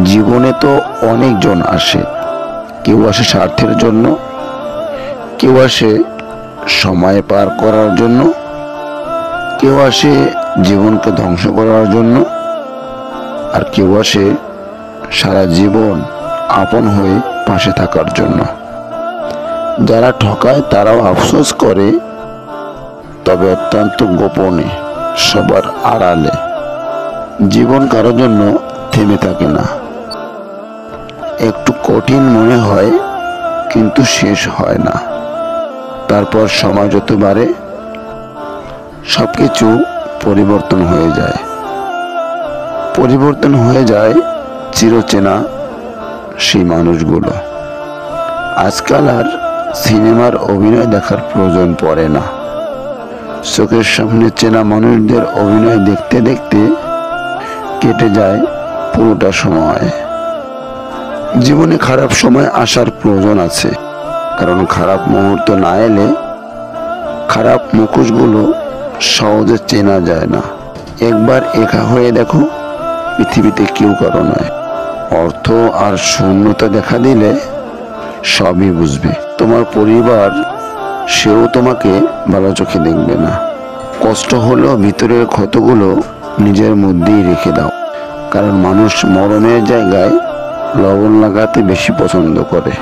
জীবনে তো অনেকজন আসে, কেউ আসে স্বার্থের জন্য, কেউ আসে সময় পার করার জন্য, কেউ আসে জীবনকে ধ্বংস করার জন্য, আর কেউ আসে সারা জীবন আপন হয়ে পাশে থাকার জন্য। যারা ঠকায় তারাও আফসোস করে, তবে অত্যন্ত গোপনে, সবার আড়ালে। জীবন কারো জন্য থেমে থাকে না। একটু কঠিন মনে হয়, কিন্তু শেষ হয় না। তারপর সময় যত বাড়ে, সবকিছু পরিবর্তন হয়ে যায়। পরিবর্তন হয়ে যায় চিরচেনা সেই মানুষগুলো। আজকাল আর সিনেমার অভিনয় দেখার প্রয়োজন পড়ে না। চোখের সামনে চেনা মানুষদের অভিনয় দেখতে দেখতে কেটে যায় পুরোটা সময়। জীবনে খারাপ সময় আসার প্রয়োজন আছে, কারণ খারাপ মুহূর্ত না এলে খারাপ মুখোশগুলো সহজে চেনা যায় না। একবার একা হয়ে দেখো, পৃথিবীতে কেউ কারো নয়। অর্থ আর শূন্যতা দেখা দিলে সবই বুঝবে। তোমার পরিবার, সেও তোমাকে ভালো চোখে দেখবে না। কষ্ট হলেও ভিতরের ক্ষতগুলো নিজের মধ্যেই রেখে দাও, কারণ মানুষ মরণের জায়গায় লবণ লাগাতে বেশি পছন্দ করে।